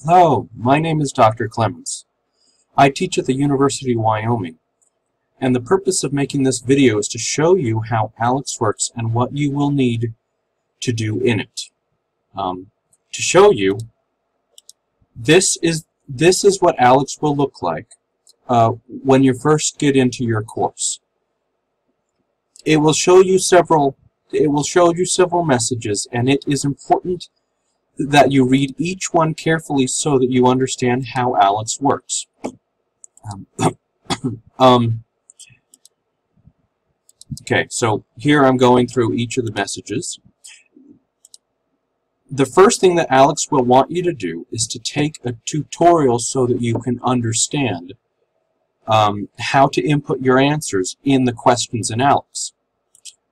Hello, my name is Dr. Clemens. I teach at the University of Wyoming, and the purpose of making this video is to show you how ALEKS works and what you will need to do in it. To show you, this is what ALEKS will look like when you first get into your course. It will show you several messages, and it is important that you read each one carefully so that you understand how ALEKS works. Okay, so here I'm going through each of the messages. The first thing that ALEKS will want you to do is to take a tutorial so that you can understand how to input your answers in the questions in ALEKS.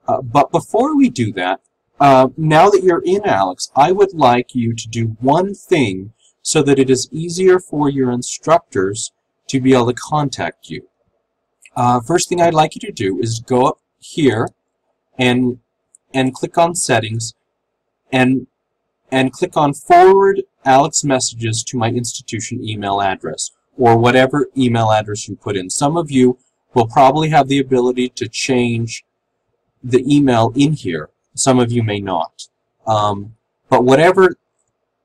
But before we do that, now that you're in ALEKS, I would like you to do one thing so that it is easier for your instructors to be able to contact you. First thing I'd like you to do is go up here and click on Settings and click on Forward ALEKS Messages to my institution email address, or whatever email address you put in. Some of you will probably have the ability to change the email in here. Some of you may not. But whatever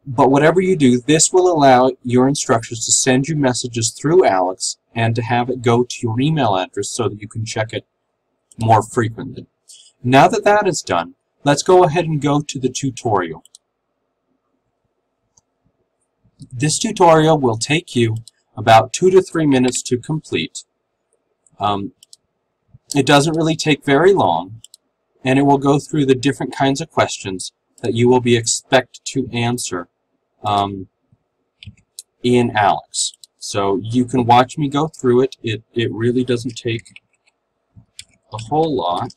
you do, this will allow your instructors to send you messages through ALEKS and to have it go to your email address so that you can check it more frequently. Now that that is done, let's go ahead and go to the tutorial. This tutorial will take you about 2 to 3 minutes to complete. It doesn't really take very long, and it will go through the different kinds of questions that you will be expected to answer in ALEKS. So you can watch me go through it. It really doesn't take a whole lot.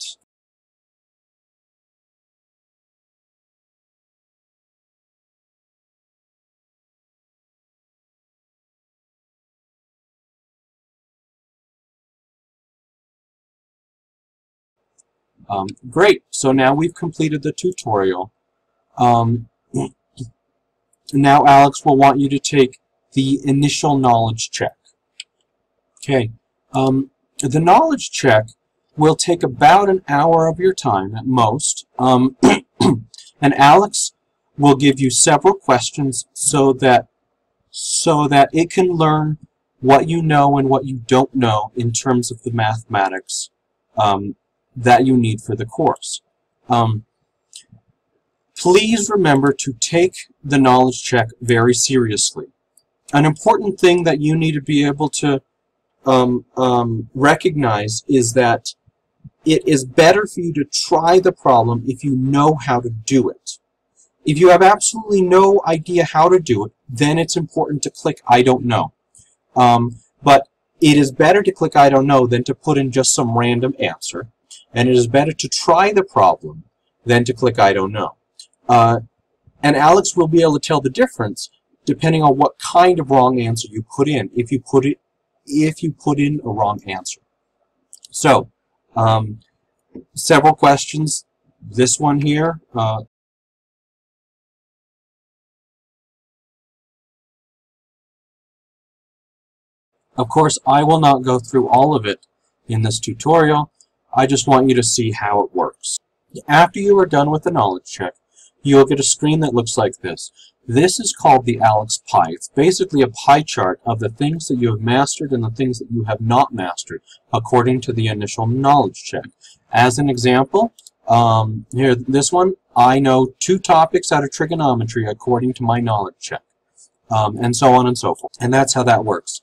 Great, so now we've completed the tutorial. Now ALEKS will want you to take the initial knowledge check. Okay, the knowledge check will take about an hour of your time at most, and ALEKS will give you several questions so that it can learn what you know and what you don't know in terms of the mathematics that you need for the course. Please remember to take the knowledge check very seriously. An important thing that you need to be able to recognize is that it is better for you to try the problem if you know how to do it. If you have absolutely no idea how to do it, then it's important to click I don't know. But it is better to click I don't know than to put in just some random answer. And it is better to try the problem than to click I don't know. And ALEKS will be able to tell the difference depending on what kind of wrong answer you put in, if you put in a wrong answer. So, several questions. This one here, of course, I will not go through all of it in this tutorial. I just want you to see how it works. After you are done with the knowledge check, you will get a screen that looks like this. This is called the ALEKS pie. It's basically a pie chart of the things that you have mastered and the things that you have not mastered according to the initial knowledge check. As an example, here, this one, I know 2 topics out of trigonometry according to my knowledge check, and so on and so forth. And that's how that works.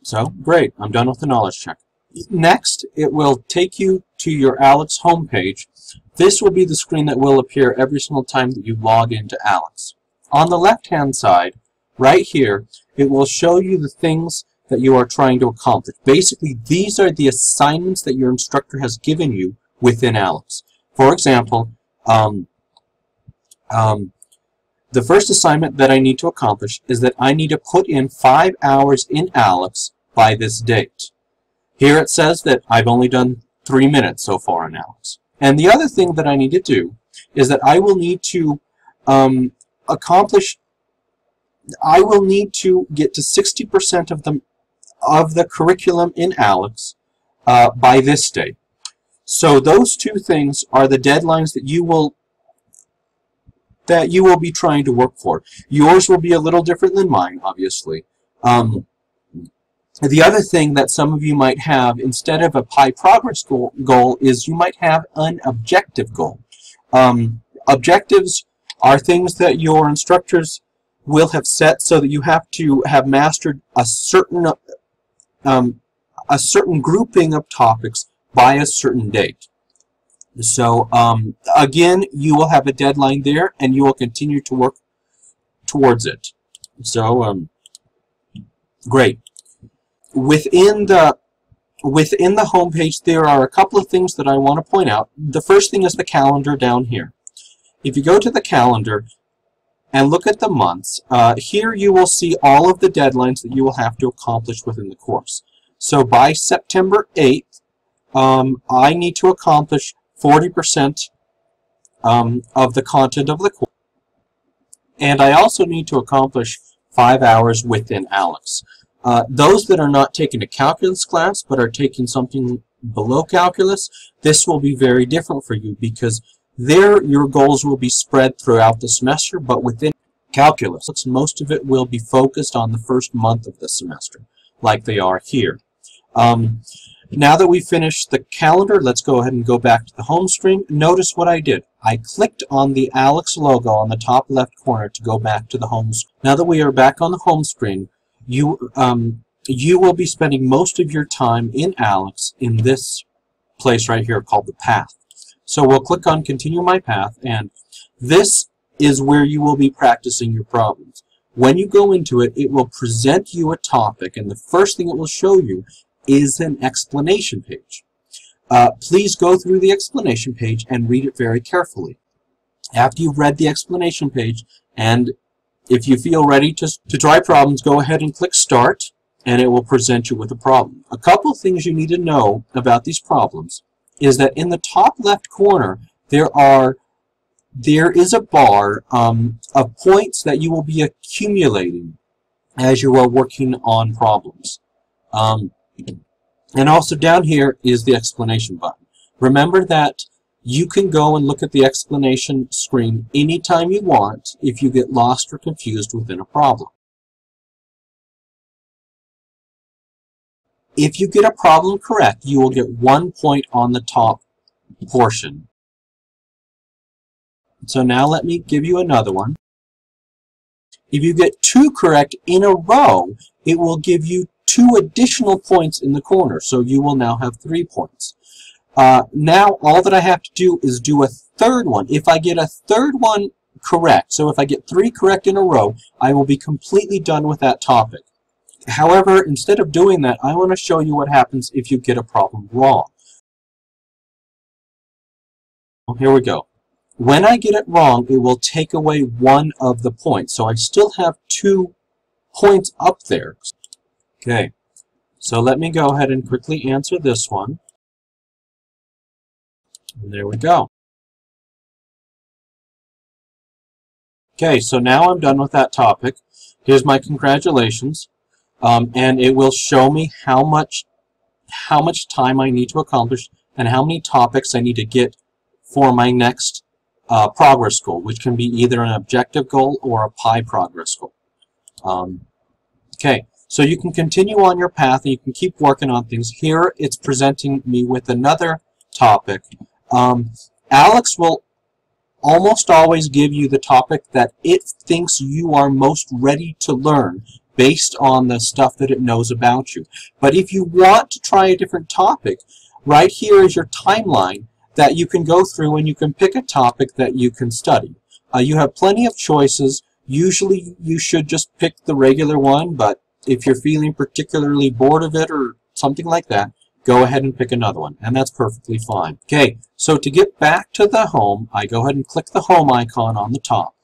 So, great, I'm done with the knowledge check. Next, it will take you to your ALEKS homepage. This will be the screen that will appear every single time that you log into ALEKS. On the left-hand side, right here, it will show you the things that you are trying to accomplish. Basically, these are the assignments that your instructor has given you within ALEKS. For example, the first assignment that I need to accomplish is that I need to put in 5 hours in ALEKS by this date. Here it says that I've only done 3 minutes so far in ALEKS. And the other thing that I need to do is that I will need to accomplish I will need to get to 60% of the curriculum in ALEKS by this day. So those two things are the deadlines that you will be trying to work for. Yours will be a little different than mine, obviously. The other thing that some of you might have, instead of a pie progress goal, is you might have an objective goal. Objectives are things that your instructors will have set so that you have to have mastered a certain grouping of topics by a certain date. So again, you will have a deadline there, and you will continue to work towards it. So great. Within the homepage, there are a couple of things that I want to point out. The first thing is the calendar down here. If you go to the calendar and look at the months, here you will see all of the deadlines that you will have to accomplish within the course. So by September 8th, I need to accomplish 40% of the content of the course, and I also need to accomplish 5 hours within ALEKS. Those that are not taking a calculus class but are taking something below calculus, this will be very different for you, because there your goals will be spread throughout the semester, but within calculus, most of it will be focused on the first month of the semester, like they are here. Now that we've finished the calendar, let's go ahead and go back to the home screen. Notice what I did. I clicked on the ALEKS logo on the top left corner to go back to the home screen. Now that we are back on the home screen, you will be spending most of your time in ALEKS in this place right here called the path. So we'll click on Continue My Path, and this is where you will be practicing your problems. When you go into it, it will present you a topic, and the first thing it will show you is an explanation page. Please go through the explanation page and read it very carefully. After you've read the explanation page, and if you feel ready to try problems, go ahead and click Start, and it will present you with a problem. A couple things you need to know about these problems is that in the top left corner there is a bar of points that you will be accumulating as you are working on problems. And also down here is the explanation button. Remember that you can go and look at the explanation screen anytime you want if you get lost or confused within a problem. If you get a problem correct, you will get 1 point on the top portion. So now let me give you another one. If you get 2 correct in a row, it will give you 2 additional points in the corner, so you will now have 3 points. Now all that I have to do is do a third one. If I get a third one correct, so if I get 3 correct in a row, I will be completely done with that topic. However, instead of doing that, I want to show you what happens if you get a problem wrong. Here we go. When I get it wrong, it will take away 1 of the points, so I still have 2 points up there. Okay, so let me go ahead and quickly answer this one. And there we go. Okay, so now I'm done with that topic. Here's my congratulations, and it will show me how much time I need to accomplish and how many topics I need to get for my next progress goal, which can be either an objective goal or a pie progress goal. Okay. So you can continue on your path and you can keep working on things. Here it's presenting me with another topic. ALEKS will almost always give you the topic that it thinks you are most ready to learn based on the stuff that it knows about you. But if you want to try a different topic, right here is your timeline that you can go through, and you can pick a topic that you can study. You have plenty of choices. Usually you should just pick the regular one, but if you're feeling particularly bored of it or something like that, go ahead and pick another one, and that's perfectly fine. Okay, so to get back to the home, I go ahead and click the home icon on the top.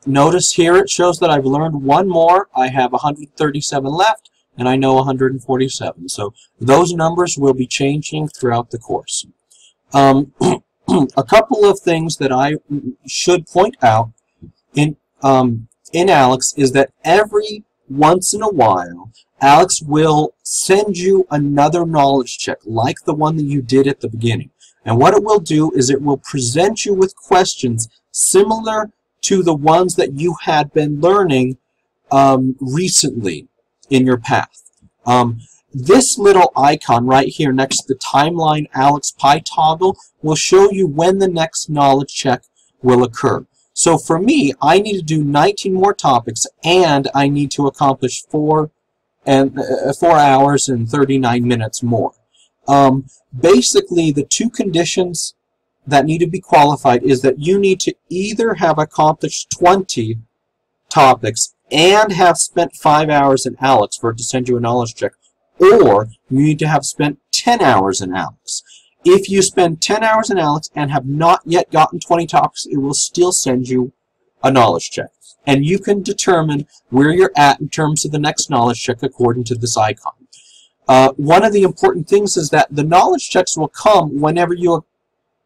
Notice here it shows that I've learned 1 more. I have 137 left, and I know 147. So those numbers will be changing throughout the course. A couple of things that I should point out in ALEKS is that every once in a while, ALEKS will send you another knowledge check, like the one that you did at the beginning. And what it will do is it will present you with questions similar to the ones that you had been learning recently in your path. This little icon right here next to the timeline ALEKS Pie toggle will show you when the next knowledge check will occur. So for me, I need to do 19 more topics, and I need to accomplish 4 hours and 39 minutes more. Basically, the two conditions that need to be qualified is that you need to either have accomplished 20 topics and have spent 5 hours in ALEKS for it to send you a knowledge check, or you need to have spent 10 hours in ALEKS. If you spend 10 hours in ALEKS and have not yet gotten 20 topics, it will still send you a knowledge check. And you can determine where you're at in terms of the next knowledge check according to this icon. One of the important things is that the knowledge checks will come whenever you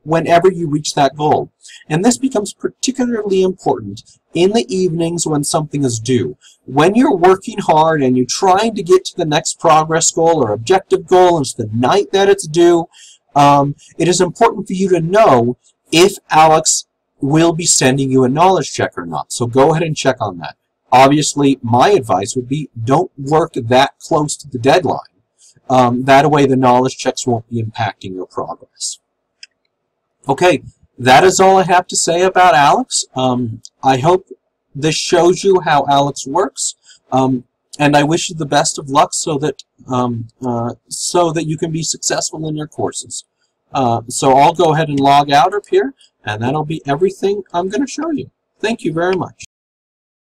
reach that goal. And this becomes particularly important in the evenings when something is due. When you're working hard and you're trying to get to the next progress goal or objective goal, and it's the night that it's due, it is important for you to know if ALEKS will be sending you a knowledge check or not. So go ahead and check on that. Obviously, my advice would be don't work that close to the deadline. That way the knowledge checks won't be impacting your progress. Okay, that is all I have to say about ALEKS. I hope this shows you how ALEKS works, and I wish you the best of luck so that you can be successful in your courses. So I'll go ahead and log out of here, and that'll be everything I'm going to show you. Thank you very much.